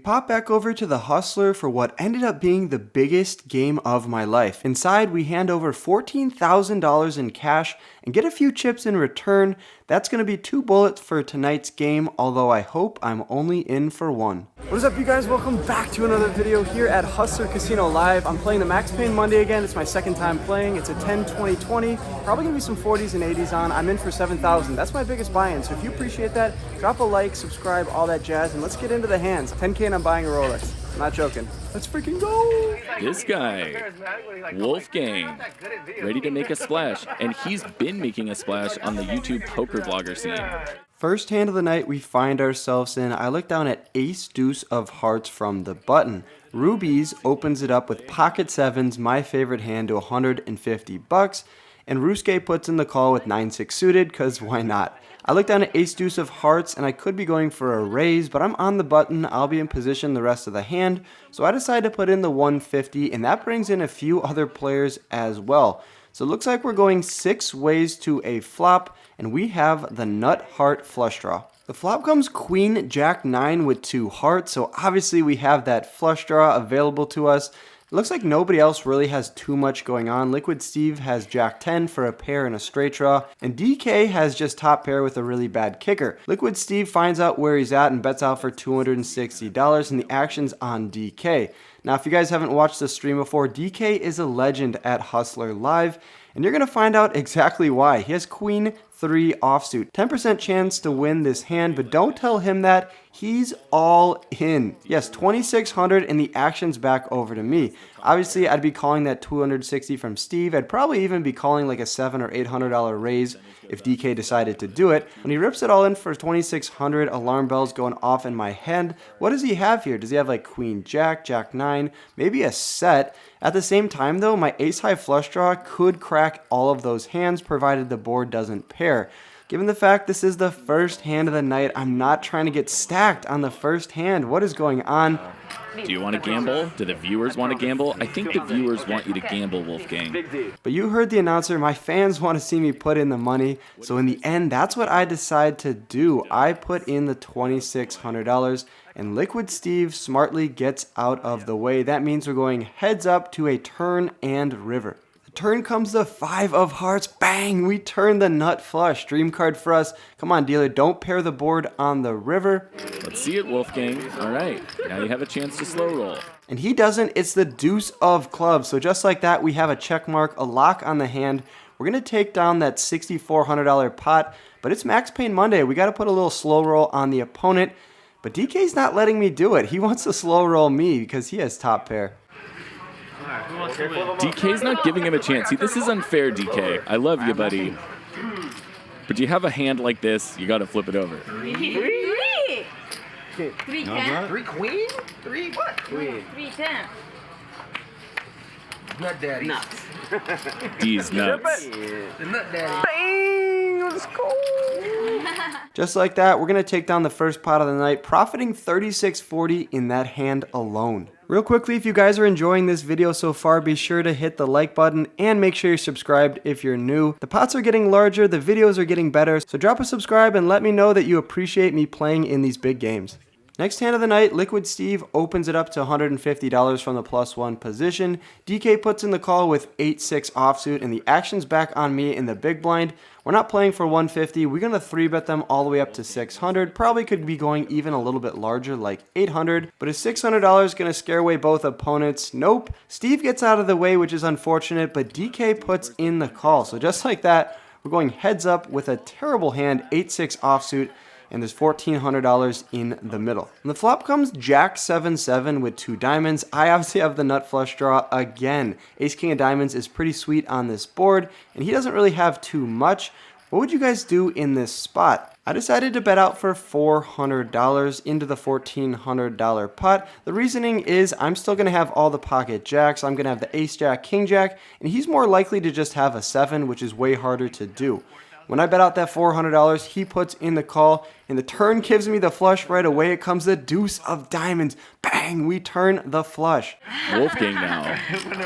pop back over to the Hustler for what ended up being the biggest game of my life. Inside, we hand over $14,000 in cash and get a few chips in return. That's going to be 2 bullets for tonight's game, although I hope I'm only in for 1. What is up, you guys? Welcome back to another video here at Hustler Casino Live. I'm playing the Max Payne Monday again. It's my second time playing. It's a 10-20-20. Probably going to be some 40s and 80s on. I'm in for 7,000. That's my biggest buy-in, so if you appreciate that, drop a like, subscribe, all that jazz, and let's get into the hands. 10K and I'm buying a Rolex. I'm not joking. Let's freaking go! This guy, Wolfgang, ready to make a splash, and he's been making a splash on the YouTube poker vlogger scene. First hand of the night we find ourselves in. I look down at ace deuce of hearts from the button. Rubies opens it up with pocket sevens, my favorite hand, to 150 bucks, and Ruske puts in the call with 9-6 suited, cause why not? I look down at ace deuce of hearts and I could be going for a raise, but I'm on the button. I'll be in position the rest of the hand, so I decide to put in the 150, and that brings in a few other players as well. So it looks like we're going 6 ways to a flop, and we have the nut heart flush draw. The flop comes queen jack 9 with 2 hearts, so obviously we have that flush draw available to us. It looks like nobody else really has too much going on. Liquid Steve has jack 10 for a pair and a straight draw, and DK has just top pair with a really bad kicker. Liquid Steve finds out where he's at and bets out for $260, and the action's on DK. Now, if you guys haven't watched this stream before, DK is a legend at Hustler Live, and you're going to find out exactly why. He has queen 3 offsuit. 10% chance to win this hand, but don't tell him that. He's all in. Yes, 2,600, and the action's back over to me. Obviously, I'd be calling that 260 from Steve. I'd probably even be calling like a $700 or $800 raise if DK decided to do it. When he rips it all in for 2,600, alarm bells going off in my head. What does he have here? Does he have like queen jack, jack 9, maybe a set? At the same time though, my ace high flush draw could crack all of those hands provided the board doesn't pair. Given the fact this is the first hand of the night, I'm not trying to get stacked on the first hand. What is going on? Do you want to gamble? Do the viewers want to gamble? I think the viewers want you to gamble, Wolfgang. But you heard the announcer. My fans want to see me put in the money. So in the end, that's what I decide to do. I put in the $2,600, and Liquid Steve smartly gets out of the way. That means we're going heads up to a turn and river. Turn comes the 5 of hearts. Bang! We turn the nut flush. Dream card for us. Come on, dealer. Don't pair the board on the river. Let's see it, Wolfgang. All right. Now you have a chance to slow roll. And he doesn't. It's the deuce of clubs. So just like that, we have a check mark, a lock on the hand. We're going to take down that $6,400 pot. But it's Max Payne Monday. We got to put a little slow roll on the opponent. But DK's not letting me do it. He wants to slow roll me because he has top pair. DK's not giving him a chance. See, this is unfair, DK. I love you, buddy. But you have a hand like this, you got to flip it over. 3 10. 3 queen? 3 what? Queen. 3 10. Nut daddy. Nuts. D's nuts. The nut daddy. Bang! Let's go! Just like that, we're going to take down the first pot of the night, profiting $36.40 in that hand alone. Real quickly, if you guys are enjoying this video so far, be sure to hit the like button and make sure you're subscribed if you're new. The pots are getting larger, the videos are getting better, so drop a subscribe and let me know that you appreciate me playing in these big games. Next hand of the night, Liquid Steve opens it up to $150 from the +1 position. DK puts in the call with 8-6 offsuit, and the action's back on me in the big blind. We're not playing for 150. We're going to 3-bet them all the way up to 600. Probably could be going even a little bit larger, like 800. But is $600 going to scare away both opponents? Nope. Steve gets out of the way, which is unfortunate, but DK puts in the call. So just like that, we're going heads up with a terrible hand, 8-6 offsuit, and there's $1,400 in the middle. And the flop comes jack 7-7 with 2 diamonds. I obviously have the nut flush draw again. Ace king of diamonds is pretty sweet on this board, and he doesn't really have too much. What would you guys do in this spot? I decided to bet out for $400 into the $1,400 pot. The reasoning is I'm still going to have all the pocket jacks. I'm going to have the ace jack, king jack, and he's more likely to just have a 7, which is way harder to do. When I bet out that $400, he puts in the call, and the turn gives me the flush right away. It comes the deuce of diamonds. Bang! We turn the flush. Wolfgang now,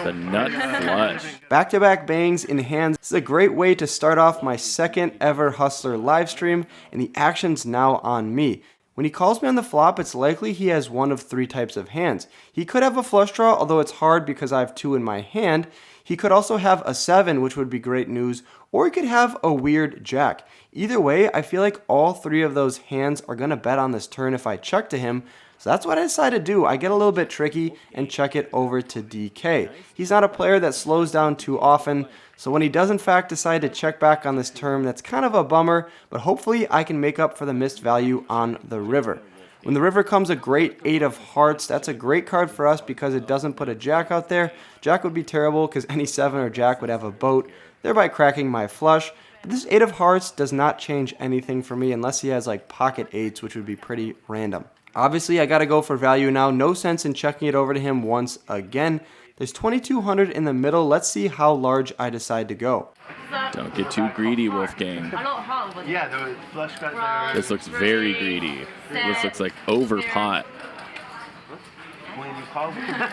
the nut flush. Back-to-back bangs in hands. This is a great way to start off my second ever Hustler live stream, and the action's now on me. When he calls me on the flop, it's likely he has one of three types of hands. He could have a flush draw, although it's hard because I have two in my hand. He could also have a 7, which would be great news, or he could have a weird jack. Either way, I feel like all three of those hands are going to bet on this turn if I check to him. So that's what I decided to do. I get a little bit tricky and check it over to DK. He's not a player that slows down too often, so when he does in fact decide to check back on this turn, that's kind of a bummer, but hopefully I can make up for the missed value on the river. When the river comes a great 8 of hearts, that's a great card for us because it doesn't put a jack out there. Jack would be terrible because any 7 or jack would have a boat, thereby cracking my flush. But this 8 of hearts does not change anything for me unless he has like pocket 8s, which would be pretty random. Obviously, I got to go for value now. No sense in checking it over to him once again. There's 2,200 in the middle. Let's see how large I decide to go. Don't get too greedy, Wolfgang. Yeah, the flush got there. This looks very greedy. This looks like over pot.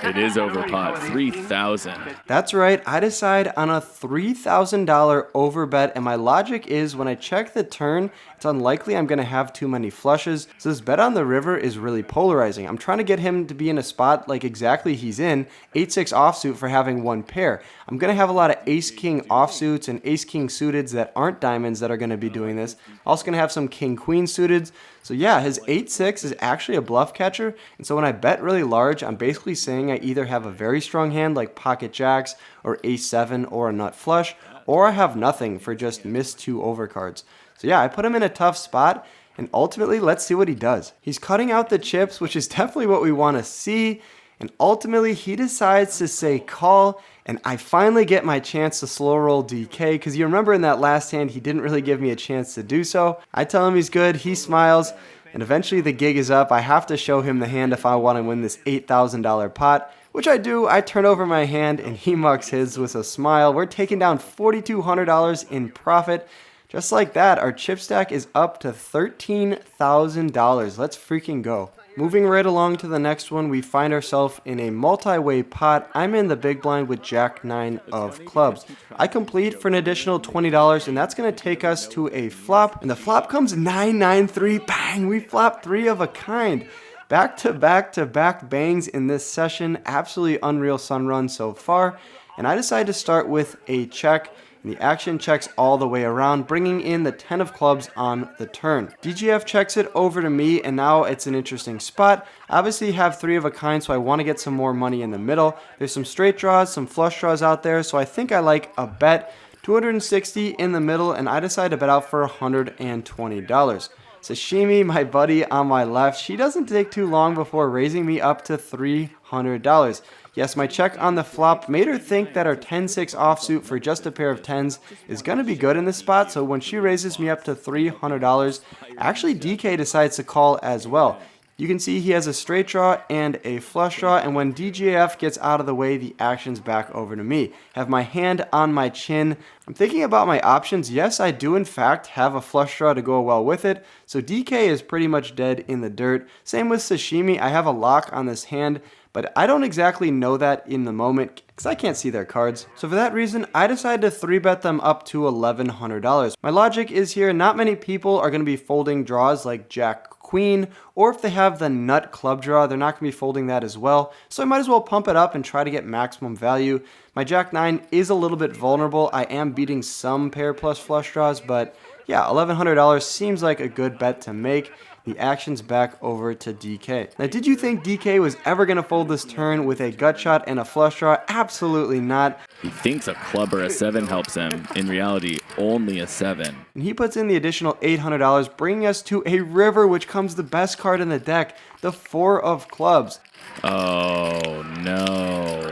It is over pot. 3,000. That's right. I decide on a $3,000 over bet, and my logic is when I check the turn, it's unlikely I'm going to have too many flushes. So this bet on the river is really polarizing. I'm trying to get him to be in a spot like exactly he's in, 8-6 offsuit for having one pair. I'm going to have a lot of ace-king offsuits and ace-king suiteds that aren't diamonds that are going to be doing this. Also going to have some king-queen suiteds. So yeah, his 8-6 is actually a bluff catcher, and so when I bet really large, I'm basically saying I either have a very strong hand like pocket jacks or ace-7 or a nut flush, or I have nothing for just missed 2 overcards. So yeah, I put him in a tough spot, and ultimately, let's see what he does. He's cutting out the chips, which is definitely what we want to see, and ultimately he decides to say call, and I finally get my chance to slow roll DK, because you remember in that last hand, he didn't really give me a chance to do so. I tell him he's good, he smiles, and eventually the gig is up. I have to show him the hand if I want to win this $8,000 pot, which I do. I turn over my hand, and he mucks his with a smile. We're taking down $4,200 in profit. Just like that, our chip stack is up to $13,000. Let's freaking go. Moving right along to the next one, we find ourselves in a multi-way pot. I'm in the big blind with Jack 9 of clubs. I complete for an additional $20, and that's going to take us to a flop. And the flop comes 9-9-3. Bang! We flop 3 of a kind. Back to back bangs in this session. Absolutely unreal sun run so far. And I decided to start with a check. And the action checks all the way around, bringing in the 10 of clubs on the turn. DGF checks it over to me, and now it's an interesting spot. I obviously have 3 of a kind, so I want to get some more money in the middle. There's some straight draws, some flush draws out there, so I think I like a bet. 260 in the middle, and I decide to bet out for $120. Sashimi, my buddy on my left, she doesn't take too long before raising me up to $300. Yes, my check on the flop made her think that our 10-6 offsuit for just a pair of 10s is going to be good in this spot, so when she raises me up to $300, actually DK decides to call as well. You can see he has a straight draw and a flush draw, and when DJF gets out of the way, the action's back over to me. Have my hand on my chin. I'm thinking about my options. Yes, I do in fact have a flush draw to go well with it, so DK is pretty much dead in the dirt. Same with Sashimi. I have a lock on this hand, but I don't exactly know that in the moment because I can't see their cards. So for that reason, I decided to 3-bet them up to $1,100. My logic is here, not many people are going to be folding draws like Jack Queen, or if they have the nut club draw, they're not going to be folding that as well. So I might as well pump it up and try to get maximum value. My Jack 9 is a little bit vulnerable. I am beating some pair plus flush draws, but yeah, $1,100 seems like a good bet to make. The action's back over to DK. Now, did you think DK was ever going to fold this turn with a gut shot and a flush draw? Absolutely not. He thinks a club or a 7 helps him. In reality, only a 7. And he puts in the additional $800, bringing us to a river, which comes the best card in the deck, the 4 of clubs. Oh, no.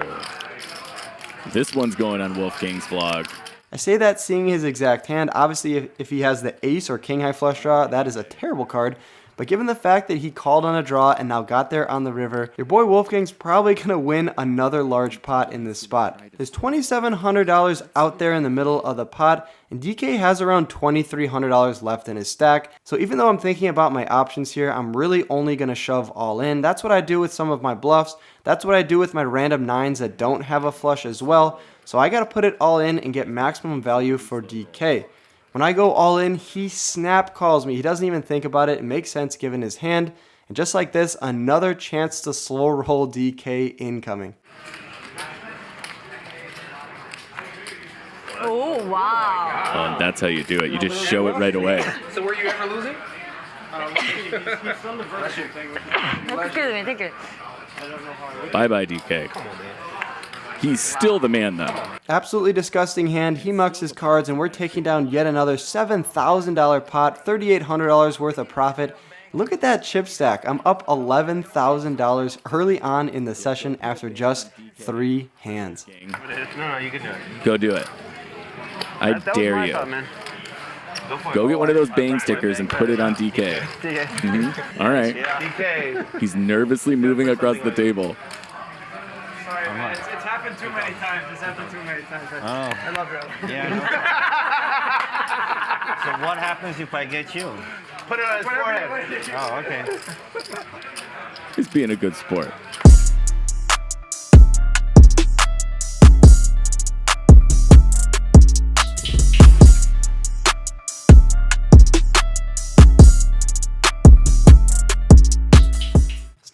This one's going on Wolfgang's vlog. I say that seeing his exact hand. Obviously, if he has the ace or king high flush draw, that is a terrible card. But given the fact that he called on a draw and now got there on the river, your boy Wolfgang's probably going to win another large pot in this spot. There's $2,700 out there in the middle of the pot, and DK has around $2,300 left in his stack. So even though I'm thinking about my options here, I'm really only going to shove all in. That's what I do with some of my bluffs. That's what I do with my random 9s that don't have a flush as well. So I got to put it all in and get maximum value for DK. When I go all in, he snap calls me. He doesn't even think about it. It makes sense given his hand. And just like this, another chance to slow roll DK incoming. Oh, wow. Oh, and that's how you do it. You just show it right away. So were you ever losing? That's good, thank you. Bye-bye, DK. He's still the man, though. Absolutely disgusting hand. He mucks his cards, and we're taking down yet another $7,000 pot, $3,800 worth of profit. Look at that chip stack. I'm up $11,000 early on in the session after just 3 hands. No, you can do it. Go do it. I dare you. Go get one of those bang stickers and put it on DK. Mm-hmm. All right. DK. He's nervously moving across the table. Sorry, man. It's happened too many times. It's happened too many times. I love you. Yeah. So what happens if I get you? Put it on his forehead. Oh, okay. He's being a good sport.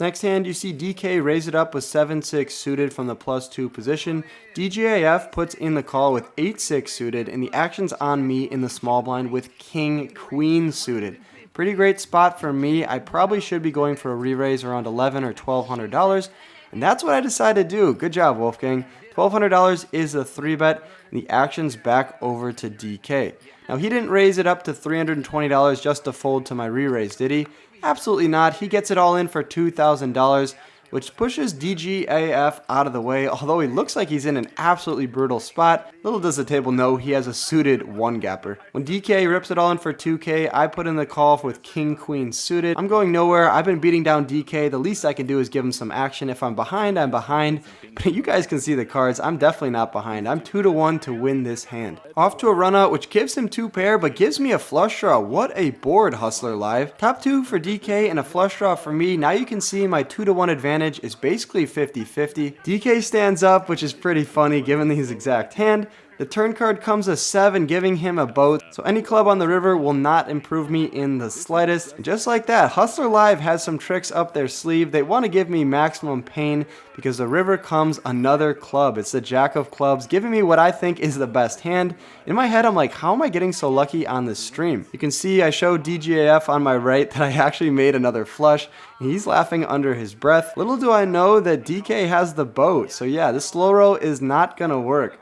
Next hand, you see DK raise it up with 7-6 suited from the +2 position. DJAF puts in the call with 8-6 suited, and the action's on me in the small blind with King-Queen suited. Pretty great spot for me. I probably should be going for a re-raise around $1,100 or $1,200, and that's what I decided to do. Good job, Wolfgang. $1,200 is a 3-bet, and the action's back over to DK. Now, he didn't raise it up to $320 just to fold to my re-raise, did he? Absolutely not. He gets it all in for $2,000, which pushes DGAF out of the way, although he looks like he's in an absolutely brutal spot. Little does the table know he has a suited 1-gapper. When DK rips it all in for 2K, I put in the call with King-Queen suited. I'm going nowhere. I've been beating down DK. The least I can do is give him some action. If I'm behind, I'm behind. But you guys can see the cards. I'm definitely not behind. I'm 2-1 to win this hand. Off to a run out, which gives him 2 pair, but gives me a flush draw. What a board, Hustler Live. Top 2 for DK and a flush draw for me. Now you can see my 2-1 advantage is basically 50-50. DK stands up, which is pretty funny given his exact hand. The turn card comes a 7, giving him a boat, so any club on the river will not improve me in the slightest. And just like that, Hustler Live has some tricks up their sleeve. They want to give me maximum pain because the river comes another club. It's the Jack of Clubs, giving me what I think is the best hand. In my head, I'm like, how am I getting so lucky on this stream? You can see I showed DGAF on my right that I actually made another flush. He's laughing under his breath. Little do I know that DK has the boat. So yeah, this slow roll is not gonna work.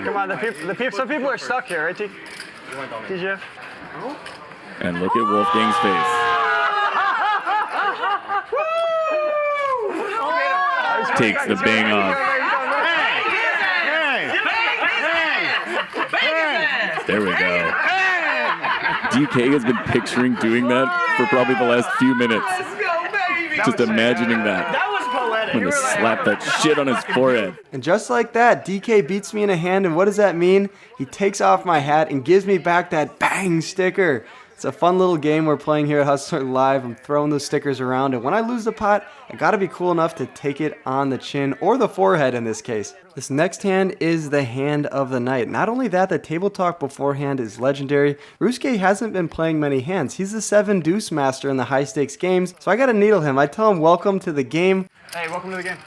Come on, some people are stuck here, right, TGF? And look at Wolfgang's face. Takes the bang off. There we go. DK has been picturing doing that for probably the last few minutes. Just imagining that. That was poetic. I'm gonna slap that shit on his forehead. And just like that, DK beats me in a hand, and what does that mean? He takes off my hat and gives me back that bang sticker. It's a fun little game we're playing here at Hustler Live. I'm throwing those stickers around, and when I lose the pot, I gotta be cool enough to take it on the chin, or the forehead in this case. This next hand is the hand of the night. Not only that, the table talk beforehand is legendary. Ruske hasn't been playing many hands. He's the 7 deuce master in the high stakes games, so I gotta needle him. I tell him welcome to the game. Hey, welcome to the game.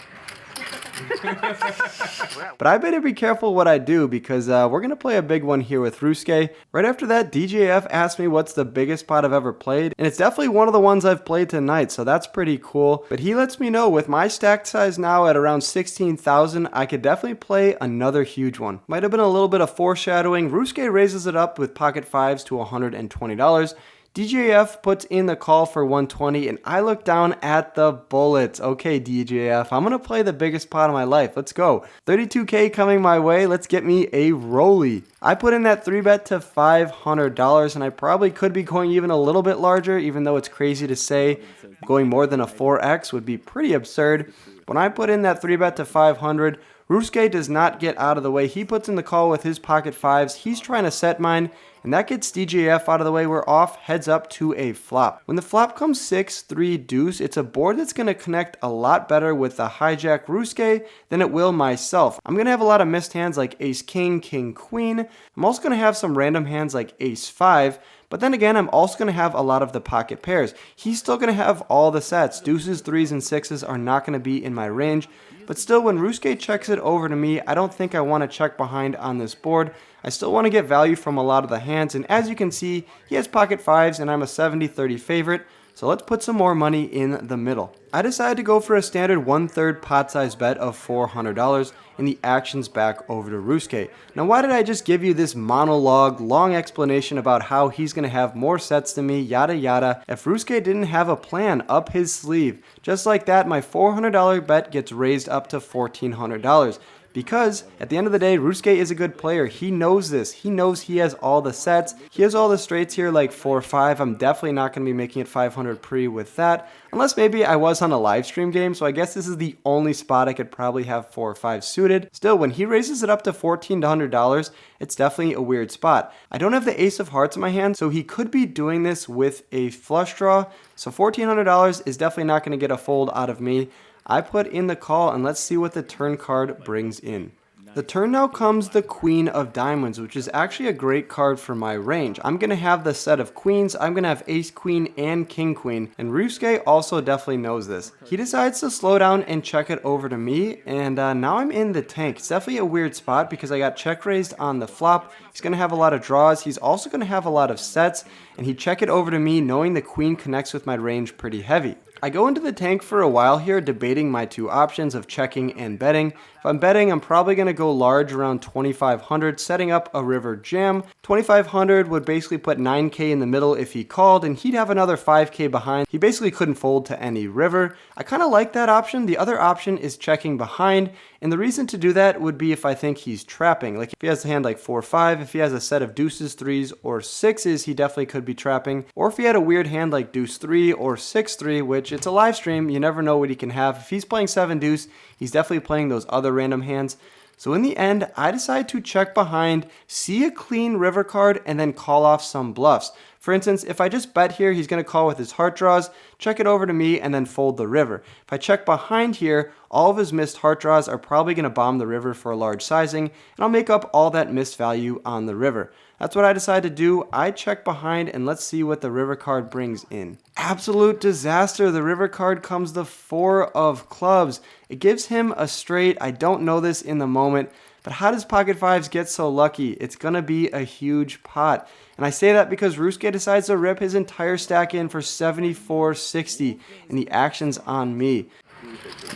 But I better be careful what I do because we're going to play a big one here with Ruske. Right after that, DJF asked me what's the biggest pot I've ever played, and it's definitely one of the ones I've played tonight, so that's pretty cool. But he lets me know with my stack size now at around 16,000, I could definitely play another huge one. Might have been a little bit of foreshadowing. Ruske raises it up with pocket 5s to $120. DJF puts in the call for 120, and I look down at the bullets. Okay, DJF, I'm going to play the biggest pot of my life. Let's go. 32K coming my way. Let's get me a rollie. I put in that 3-bet to $500, and I probably could be going even a little bit larger, even though it's crazy to say going more than a 4X would be pretty absurd. When I put in that 3-bet to 500, Ruske does not get out of the way. He puts in the call with his pocket 5s. He's trying to set mine, And that gets DJF out of the way. We're off heads up to a flop. When the flop comes 6-3 deuce, it's a board that's going to connect a lot better with the hijack Ruske than it will myself. I'm going to have a lot of missed hands like ace king, king queen. I'm also going to have some random hands like ace 5. But then again, I'm also going to have a lot of the pocket pairs. He's still going to have all the sets. Deuces, 3s, and 6s are not going to be in my range. But still, when Ruske checks it over to me, I don't think I want to check behind on this board. I still want to get value from a lot of the hands. And as you can see, he has pocket 5s, and I'm a 70-30 favorite. So let's put some more money in the middle. I decided to go for a standard 1/3 pot size bet of $400 and the actions back over to Ruske. Now why did I just give you this monologue, long explanation about how he's going to have more sets than me, yada yada, if Ruske didn't have a plan up his sleeve? Just like that, my $400 bet gets raised up to $1,400. Because at the end of the day, Ruske is a good player. He knows this. He knows he has all the sets. He has all the straights here like 4-5. I'm definitely not going to be making it 500 pre with that. Unless maybe I was on a live stream game, so I guess this is the only spot I could probably have 4 or 5 suited. Still, when he raises it up to $1,400, it's definitely a weird spot. I don't have the ace of hearts in my hand, so he could be doing this with a flush draw. So $1,400 is definitely not going to get a fold out of me. I put in the call, and let's see what the turn card brings in. The turn now comes the Queen of Diamonds, which is actually a great card for my range. I'm going to have the set of queens, I'm going to have ace queen and king queen, and Ruske also definitely knows this. He decides to slow down and check it over to me, and now I'm in the tank. It's definitely a weird spot because I got check raised on the flop. He's going to have a lot of draws, he's also going to have a lot of sets, and he check it over to me knowing the queen connects with my range pretty heavy. I go into the tank for a while here debating my two options of checking and betting. If I'm betting, I'm probably going to go large around 2,500, setting up a river jam. 2,500 would basically put 9K in the middle if he called, and he'd have another 5K behind. He basically couldn't fold to any river. I kind of like that option. The other option is checking behind, and the reason to do that would be if I think he's trapping. Like if he has a hand like 4-5, if he has a set of deuces, 3s, or 6s, he definitely could be trapping. Or if he had a weird hand like deuce 3 or 6-3, which it's a live stream, you never know what he can have. If he's playing 7 deuce, he's definitely playing those other random hands. So in the end, I decide to check behind, see a clean river card, and then call off some bluffs. For instance, if I just bet here, he's going to call with his heart draws, check it over to me, and then fold the river. If I check behind here, all of his missed heart draws are probably going to bomb the river for a large sizing, and I'll make up all that missed value on the river. That's what I decided to do. I check behind, and let's see what the river card brings in. Absolute disaster. The river card comes the 4 of clubs. It gives him a straight. I don't know this in the moment, but how does pocket 5s get so lucky? It's going to be a huge pot. And I say that because Ruske decides to rip his entire stack in for 74.60, and the action's on me.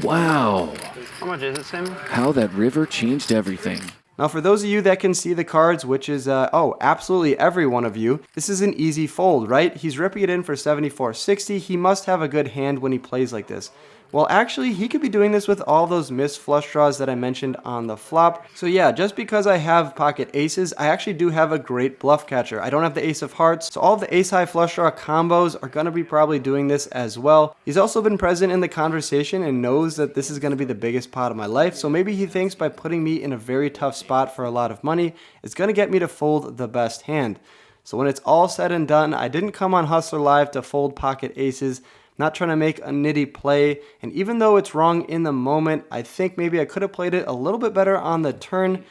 Wow. How much is it, Sim? How that river changed everything. Now, for those of you that can see the cards, which is, absolutely every one of you, this is an easy fold, right? He's ripping it in for 74.60. He must have a good hand when he plays like this. Well, actually, he could be doing this with all those missed flush draws that I mentioned on the flop. So yeah, just because I have pocket aces, I actually do have a great bluff catcher. I don't have the ace of hearts, so all of the ace-high flush draw combos are going to be probably doing this as well. He's also been present in the conversation and knows that this is going to be the biggest pot of my life, so maybe he thinks by putting me in a very tough spot for a lot of money, it's going to get me to fold the best hand. So when it's all said and done, I didn't come on Hustler Live to fold pocket aces. Not trying to make a nitty play, and even though it's wrong in the moment, I think maybe I could have played it a little bit better on the turn,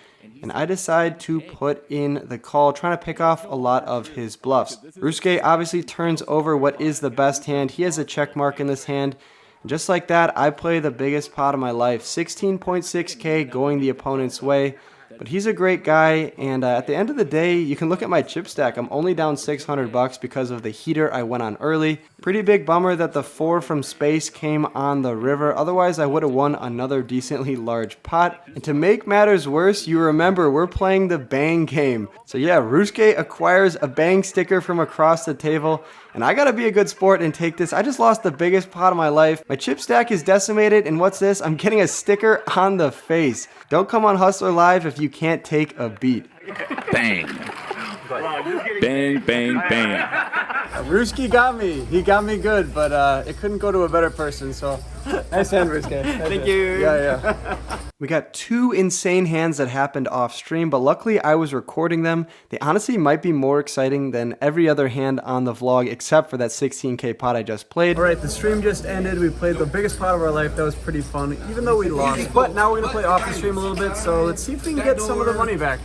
and I decide to put in the call, trying to pick off a lot of his bluffs. Ruske obviously turns over what is the best hand. He has a check mark in this hand, and just like that, I play the biggest pot of my life, 16.6K going the opponent's way. But he's a great guy, and at the end of the day, you can look at my chip stack. I'm only down $600 because of the heater I went on early. Pretty big bummer that the 4 from space came on the river. Otherwise, I would have won another decently large pot. And to make matters worse, you remember, we're playing the bang game. So yeah, Ruske acquires a bang sticker from across the table, and I gotta be a good sport and take this. I just lost the biggest pot of my life. My chip stack is decimated, and what's this? I'm getting a sticker on the face. Don't come on Hustler Live if you can't take a beat. Bang. Bang, bang, bang. Ruski got me. He got me good, but it couldn't go to a better person, so nice hand, Ruske. Thank you. Yeah. We got two insane hands that happened off stream, but luckily I was recording them. They honestly might be more exciting than every other hand on the vlog except for that 16K pot I just played. Alright, the stream just ended. We played the biggest pot of our life. That was pretty fun, even though we lost. But now we're going to play off the stream a little bit, so let's see if we can get some of the money back.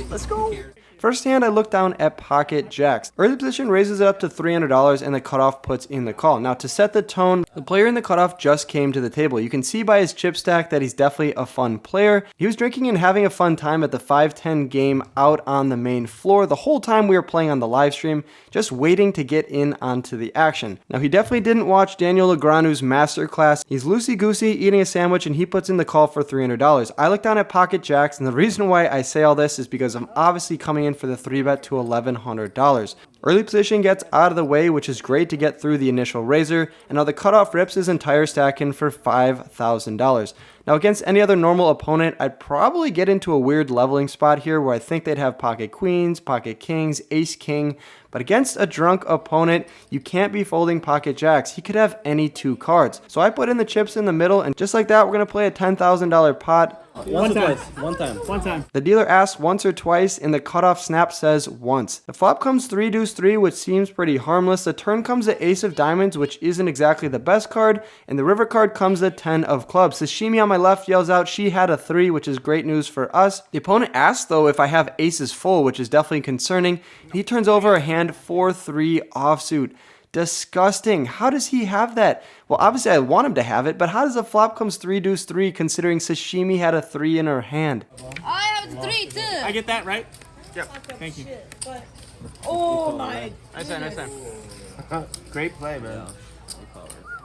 Let's go! First hand, I look down at pocket jacks. Early position raises it up to $300 and the cutoff puts in the call. Now to set the tone, the player in the cutoff just came to the table. You can see by his chip stack that he's definitely a fun player. He was drinking and having a fun time at the 5-10 game out on the main floor the whole time we were playing on the live stream, just waiting to get in onto the action. Now he definitely didn't watch Daniel Negreanu's masterclass. He's loosey-goosey eating a sandwich and he puts in the call for $300. I look down at pocket jacks, and the reason why I say all this is because I'm obviously coming in for the 3-bet to $1,100. Early position gets out of the way, which is great to get through the initial raiser, and now the cutoff rips his entire stack in for $5,000. Now against any other normal opponent, I'd probably get into a weird leveling spot here where I think they'd have pocket queens, pocket kings, ace king, but against a drunk opponent, you can't be folding pocket jacks. He could have any two cards. So I put in the chips in the middle, and just like that, we're going to play a $10,000 pot. One time. The dealer asks once or twice, and the cutoff snap says once. The flop comes 3-deuce-3, which seems pretty harmless. The turn comes the ace of diamonds, which isn't exactly the best card, and the river card comes the 10 of clubs. Sashimi on my left yells out she had a 3, which is great news for us. The opponent asks though if I have aces full, which is definitely concerning. He turns over a hand 4-3 offsuit. Disgusting. How does he have that? Well, obviously I want him to have it, but how does a flop comes 3-deuce-3 considering Sashimi had a 3 in her hand? I have 3 too. I get that, right? Yep. Thank you. Oh my. Nice time. Great play, man.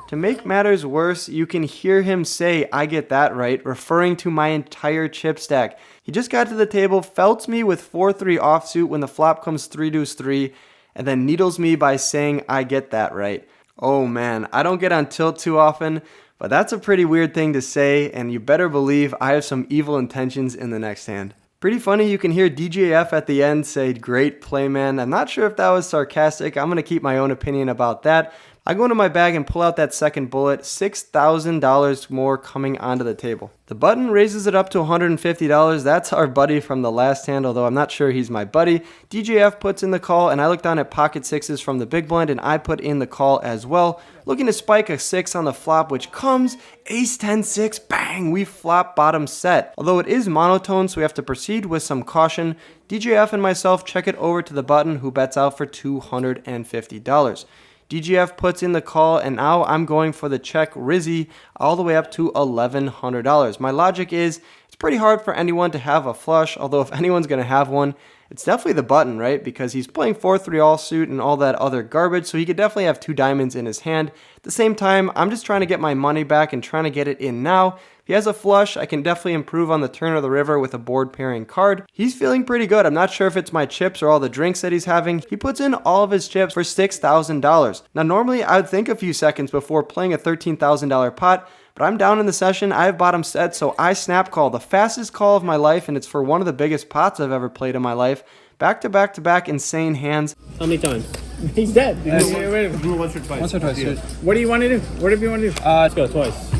To make matters worse, you can hear him say, I get that right, referring to my entire chip stack. He just got to the table, felts me with 4-3 offsuit when the flop comes 3-deuce-3, and then needles me by saying, I get that right. Oh man, I don't get on tilt too often, but that's a pretty weird thing to say, and you better believe I have some evil intentions in the next hand. Pretty funny, you can hear DJF at the end say, great play, man. I'm not sure if that was sarcastic. I'm going to keep my own opinion about that. I go into my bag and pull out that second bullet, $6,000 more coming onto the table. The button raises it up to $150. That's our buddy from the last hand, although I'm not sure he's my buddy. DJF puts in the call, and I look down at pocket sixes from the big blind, and I put in the call as well. Looking to spike a 6 on the flop, which comes ace 10-6, bang, we flop bottom set. Although it is monotone, so we have to proceed with some caution. DJF and myself check it over to the button, who bets out for $250. DGF puts in the call, and now I'm going for the check Rizzy all the way up to $1,100. My logic is it's pretty hard for anyone to have a flush, although if anyone's going to have one, it's definitely the button, right? Because he's playing 4-3 all suit and all that other garbage, so he could definitely have 2 diamonds in his hand. At the same time, I'm just trying to get my money back and trying to get it in now. If he has a flush, I can definitely improve on the turn of the river with a board pairing card. He's feeling pretty good. I'm not sure if it's my chips or all the drinks that he's having. He puts in all of his chips for $6,000. Now, normally I would think a few seconds before playing a $13,000 pot, but I'm down in the session. I have bottom set, so I snap call. The fastest call of my life, and it's for one of the biggest pots I've ever played in my life. Back to back to back insane hands. How many times? He's dead. Do it once or twice. Once or twice. Yeah. What do you want to do? Whatever you want to do. Let's go twice.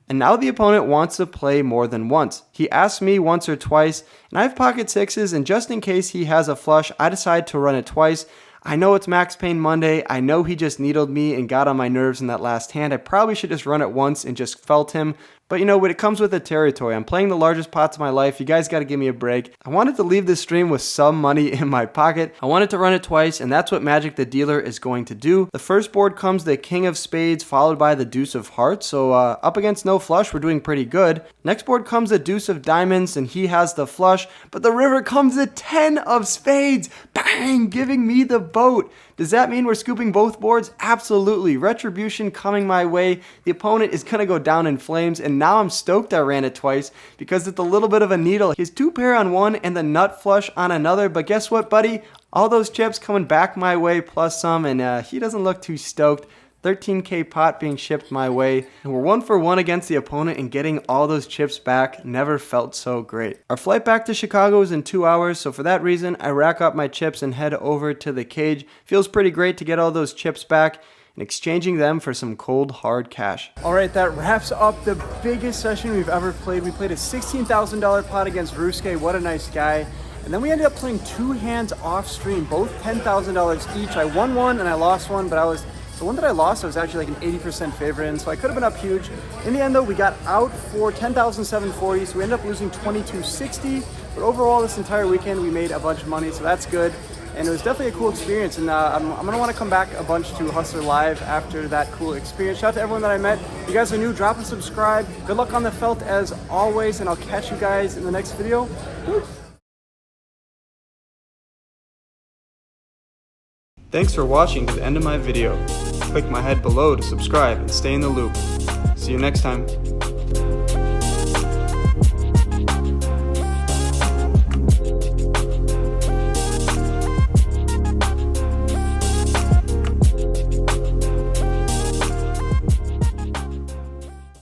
And now the opponent wants to play more than once. He asks me once or twice, and I have pocket sixes, and just in case he has a flush, I decide to run it twice. I know it's Max Payne Monday. I know he just needled me and got on my nerves in that last hand. I probably should just run it once and just felt him. But you know, when it comes with the territory, I'm playing the largest pots of my life. You guys got to give me a break. I wanted to leave this stream with some money in my pocket. I wanted to run it twice, and that's what Magic the Dealer is going to do. The first board comes the King of Spades, followed by the Deuce of Hearts. So up against no flush, we're doing pretty good. Next board comes the Deuce of Diamonds, and he has the flush. But the river comes the 10 of Spades. Bang! Giving me the boat. Does that mean we're scooping both boards? Absolutely. Retribution coming my way. The opponent is going to go down in flames, and now I'm stoked I ran it twice because it's a little bit of a needle. His 2 pair on one and the nut flush on another, but guess what, buddy? All those chips coming back my way plus some, and he doesn't look too stoked. 13K pot being shipped my way, and we're 1 for 1 against the opponent, and getting all those chips back never felt so great. Our flight back to Chicago is in 2 hours, so for that reason, I rack up my chips and head over to the cage. Feels pretty great to get all those chips back. and exchanging them for some cold hard cash. Alright, that wraps up the biggest session we've ever played. We played a $16,000 pot against Ruske, what a nice guy. And then we ended up playing 2 hands off stream, both $10,000 each. I won one and I lost one, but the one that I lost, I was actually like an 80% favorite in, so I could have been up huge. In the end though, we got out for $10,740, so we ended up losing $22.60. But overall, this entire weekend, we made a bunch of money, so that's good. And it was definitely a cool experience, and I'm gonna wanna come back a bunch to Hustler Live after that cool experience. Shout out to everyone that I met. If you guys are new, drop a subscribe. Good luck on the felt as always, and I'll catch you guys in the next video. Woo. Thanks for watching to the end of my video. Click my head below to subscribe and stay in the loop. See you next time.